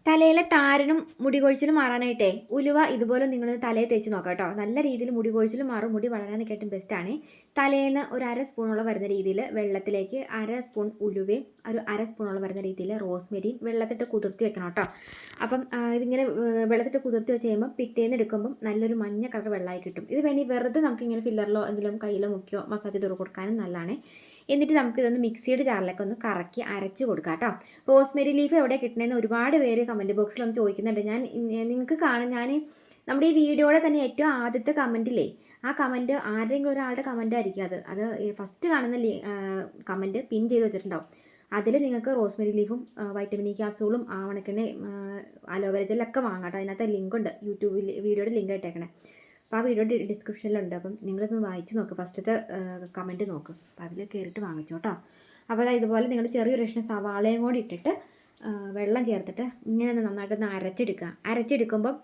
തലയിലെ താരനും മുടി കൊഴിച്ചിലും മാറാനായിട്ടേ ഉലുവ ഇതുപോലെ നിങ്ങൾ തലയിൽ തേച്ച് നോക്കാം കേട്ടോ. നല്ല രീതിയിൽ മുടി കൊഴിച്ചിലും മാറും, മുടി വളരാനൊക്കെ ആയിട്ടും ബെസ്റ്റാണ്. തലേന്ന് ഒരു അര സ്പൂണോളം വരുന്ന രീതിയിൽ വെള്ളത്തിലേക്ക് അര സ്പൂൺ ഉലുവയും ഒരു അര സ്പൂണോളം വരുന്ന രീതിയിൽ റോസ്മെരിയും വെള്ളത്തിട്ട് കുതിർത്തി വെക്കണം കേട്ടോ. അപ്പം ഇതിങ്ങനെ വെള്ളത്തിട്ട് കുതിർത്തി വെച്ച് കഴിയുമ്പോൾ പിറ്റേന്ന് എടുക്കുമ്പം നല്ലൊരു മഞ്ഞ കളർ വെള്ളമായി കിട്ടും. ഇത് വേണ്ടി വെറുതെ നമുക്കിങ്ങനെ ഫില്ലറിലോ എന്തെങ്കിലും കയ്യിലോ മുക്കിയോ മസാജ് ചെയ്ത് കൊടുക്കാനും നല്ലതാണ്. എന്നിട്ട് നമുക്കിതൊന്ന് മിക്സിയുടെ ജാറിലേക്ക് ഒന്ന് കറക്കി അരച്ച് കൊടുക്കാം കേട്ടോ. റോസ്മെരി ലീഫ് എവിടെ കിട്ടണമെന്ന് ഒരുപാട് പേര് കമൻറ്റ് ബോക്സിലൊന്ന് ചോദിക്കുന്നുണ്ട്. നിങ്ങൾക്ക് കാണാം, ഞാൻ നമ്മുടെ ഈ വീഡിയോയുടെ തന്നെ ഏറ്റവും ആദ്യത്തെ കമൻറ്റില്ലേ, ആ കമൻറ്റ് ആരെങ്കിലും ഒരാളുടെ കമൻ്റ് ആയിരിക്കും അത് ഫസ്റ്റ് കാണുന്ന കമൻറ്റ് പിൻ ചെയ്ത് വെച്ചിട്ടുണ്ടാവും. അതിൽ നിങ്ങൾക്ക് റോസ്മെരി ലീഫും വൈറ്റമിൻ ഇ ക്യാപ്സൂളും ആവണക്കെണ്ണ അലോവേര ജെല്ലൊക്കെ വാങ്ങാം കേട്ടോ. അതിനകത്ത് ലിങ്കുണ്ട്, യൂട്യൂബിൽ വീഡിയോയുടെ ലിങ്ക് ഇട്ടേക്കണേ. അപ്പോൾ ആ വീഡിയോയുടെ ഡിസ്ക്രിപ്ഷനിലുണ്ട്. അപ്പം നിങ്ങളൊന്ന് വായിച്ച് നോക്ക്, ഫസ്റ്റത്തെ കമൻറ്റ് നോക്ക്. അപ്പോൾ അതിൽ കയറിയിട്ട് വാങ്ങിച്ചോ കേട്ടോ. അപ്പോൾ അതായത് ഇതുപോലെ നിങ്ങൾ ചെറിയൊരു കഷ്ണം സവാളയും കൂടി ഇട്ടിട്ട് വെള്ളം ചേർത്തിട്ട് ഇങ്ങനെ നന്നായിട്ടൊന്ന് അരച്ചെടുക്കുമ്പം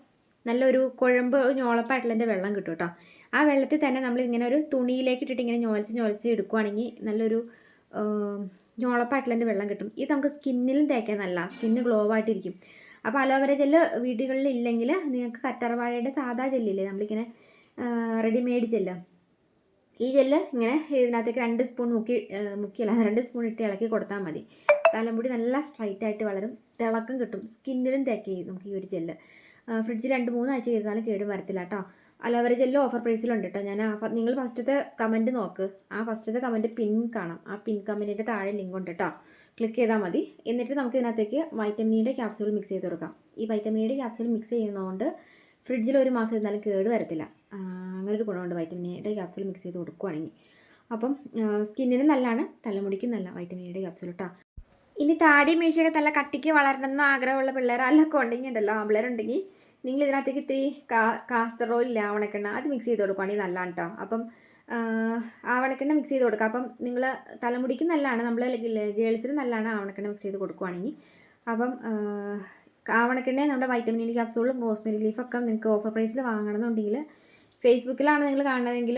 നല്ലൊരു കുഴമ്പ് ഞോളപ്പായിട്ടുള്ളതിൻ്റെ വെള്ളം കിട്ടും കേട്ടോ. ആ വെള്ളത്തിൽ തന്നെ നമ്മൾ ഇങ്ങനെ ഒരു തുണിയിലേക്ക് ഇട്ടിട്ട് ഇങ്ങനെ ഞൊലച്ച് എടുക്കുവാണെങ്കിൽ നല്ലൊരു ഞോളപ്പായിട്ടുള്ളതിൻ്റെ വെള്ളം കിട്ടും. ഇത് നമുക്ക് സ്കിന്നിലും തേക്കാൻ നല്ല, സ്കിന്ന് ഗ്ലോ ആയിട്ടിരിക്കും. അപ്പോൾ അലോവേര ജെല്ല് വീടുകളിൽ ഇല്ലെങ്കിൽ നിങ്ങൾക്ക് കറ്റാർവാഴയുടെ സാധാ ജെല്ലില്ലേ, നമ്മളിങ്ങനെ റെഡിമെയ്ഡ് ജെല്ല്, ഈ ജെല്ല് ഇങ്ങനെ ഇതിനകത്തേക്ക് 2 സ്പൂൺ മുക്കിയല്ല 2 സ്പൂൺ ഇട്ട് ഇളക്കി കൊടുത്താൽ മതി. തലമുടി നല്ല സ്ട്രൈറ്റ് ആയിട്ട് വളരും, തിളക്കം കിട്ടും. സ്കിന്നിലും തേക്കുക നമുക്ക് ഈ ഒരു ജെല്ല്. ഫ്രിഡ്ജിൽ 2-3 ആഴ്ച ചെയ്താലും കേടും വരത്തില്ല കേട്ടോ. അലോവേര ജെല്ല് ഓഫർ പ്രൈസിലുണ്ട് കേട്ടോ. നിങ്ങൾ ഫസ്റ്റത്തെ കമൻറ്റ് നോക്ക്, ആ ഫസ്റ്റത്തെ കമൻറ്റ് പിൻ കാണാം, ആ പിൻ കമൻറ്റിൻ്റെ താഴെ ലിങ്ക് ഉണ്ട് കേട്ടോ. ക്ലിക്ക് ചെയ്താൽ മതി. എന്നിട്ട് നമുക്ക് ഇതിനകത്തേക്ക് വൈറ്റമിനിയുടെ ക്യാപ്സൂൾ മിക്സ് ചെയ്ത് കൊടുക്കാം. ഈ വൈറ്റമിനിയുടെ ക്യാപ്സൂൾ മിക്സ് ചെയ്യുന്നതുകൊണ്ട് ഫ്രിഡ്ജിൽ 1 മാസം ഇരുന്നാലും കേട് വരത്തില്ല. അങ്ങനെ ഒരു ഗുണമുണ്ട് വൈറ്റമിനിയുടെ ക്യാപ്സൂൾ മിക്സ് ചെയ്ത് കൊടുക്കുകയാണെങ്കിൽ. അപ്പം സ്കിന്നിനും നല്ലതാണ്, തലമുടിക്കും നല്ല വൈറ്റമിനിയുടെ ക്യാപ്സൂൾ കേട്ടോ. ഇനി താടി മീശയൊക്കെ നല്ല കട്ടിക്ക് വളരണമെന്ന് ആഗ്രഹമുള്ള പിള്ളേരല്ലൊക്കെ ഉണ്ടെങ്കിൽ ഉണ്ടല്ലോ, ആമ്പിള്ളേരുണ്ടെങ്കിൽ നിങ്ങൾ ഇതിനകത്തേക്ക് ഇത്തിരി കാസ്റ്റർ ഓയിൽ ആവണക്കെണ്ണ അത് മിക്സ് ചെയ്ത് കൊടുക്കുകയാണെങ്കിൽ നല്ലതാണ് കേട്ടോ. അപ്പം ആവണക്കെണ്ണ മിക്സ് ചെയ്ത് കൊടുക്കുക. അപ്പം നിങ്ങൾ തലമുടിക്ക് നല്ലതാണ്, നമ്മൾ ഗേൾസിന് നല്ലതാണ് ആവണക്കെണ്ണ മിക്സ് ചെയ്ത് കൊടുക്കുകയാണെങ്കിൽ. അപ്പം ആവണക്കെണ്ണ നമ്മുടെ വൈറ്റമിൻ ഇ ക്യാപ്സൂളും റോസ്മെരി ലീഫൊക്കെ നിങ്ങൾക്ക് ഓഫർ പ്രൈസിൽ വാങ്ങണമെന്നുണ്ടെങ്കിൽ ഫേസ്ബുക്കിലാണ് നിങ്ങൾ കാണുന്നതെങ്കിൽ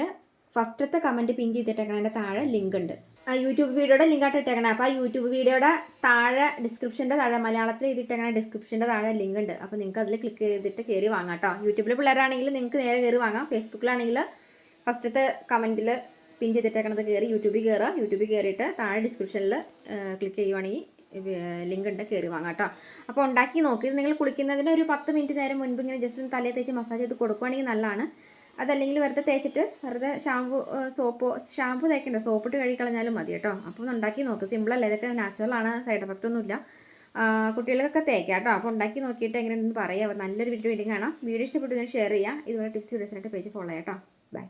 ഫസ്റ്റത്തെ കമൻറ്റ് പിൻ ചെയ്തിട്ടേക്കണതിൻ്റെ താഴെ ലിങ്ക് ഉണ്ട്. യൂട്യൂബ് വീഡിയോയുടെ ലിങ്കായിട്ട് ഇട്ടേക്കണം. അപ്പോൾ ആ യൂട്യൂബ് വീഡിയോയുടെ താഴെ ഡിസ്ക്രിപ്ഷൻ്റെ താഴെ മലയാളത്തിൽ എഴുതിയിട്ടേക്കണ ഡിസ്ക്രിപ്ഷൻ്റെ താഴെ ലിങ്ക് ഉണ്ട്. അപ്പോൾ നിങ്ങൾക്ക് അതിൽ ക്ലിക്ക് ചെയ്തിട്ട് കയറി വാങ്ങാം കേട്ടോ. യൂട്യൂബിൽ പിള്ളേരാണെങ്കിൽ നിങ്ങൾക്ക് നേരെ കയറി വാങ്ങാം. ഫേസ്ബുക്കിലാണെങ്കിൽ ഫസ്റ്റത്തെ കമൻറ്റിൽ പിൻ ചെയ്തിട്ടേക്കണത് കയറി യൂട്യൂബിൽ കയറിയിട്ട് താഴെ ഡിസ്ക്രിപ്ഷനിൽ ക്ലിക്ക് ചെയ്യുവാണെങ്കിൽ ലിങ്ക് ഉണ്ട്, കയറി വാങ്ങാം കേട്ടോ. അപ്പോൾ ഉണ്ടാക്കി നോക്കി. ഇത് നിങ്ങൾ കുളിക്കുന്നതിന് ഒരു 10 മിനിറ്റ് നേരം മുൻപ് ഇങ്ങനെ ജസ്റ്റ് ഒന്ന് തലയിൽ തേച്ച് മസാജ് ചെയ്ത് കൊടുക്കുകയാണെങ്കിൽ നല്ലതാണ്. അതല്ലെങ്കിൽ വെറുതെ തേച്ചിട്ട് വെറുതെ ഷാമ്പു തേക്കണ്ട, സോപ്പിട്ട് കഴുകിക്കളഞ്ഞാലും മതി കേട്ടോ. അപ്പോൾ ഒന്ന് ഉണ്ടാക്കി നോക്ക്. സിമ്പിളല്ലേ, ഇതൊക്കെ നാച്ചുറലാണ്, സൈഡ് എഫക്റ്റ് ഒന്നുമില്ല. കുട്ടികൾക്കൊക്കെ തേക്കാം കേട്ടോ. അപ്പോൾ ഉണ്ടാക്കി നോക്കിയിട്ട് എങ്ങനെയുണ്ടെന്ന് പറയാം. നല്ലൊരു വീഡിയോ കാണാം. വീഡിയോ ഇഷ്ടപ്പെട്ടു ഷെയർ ചെയ്യുക. ഇതുപോലെ ടിപ്സ് വീഡിയോസിനായിട്ട് പേജ് ഫോളോ ചെയ്യാം കേട്ടോ. ബൈ.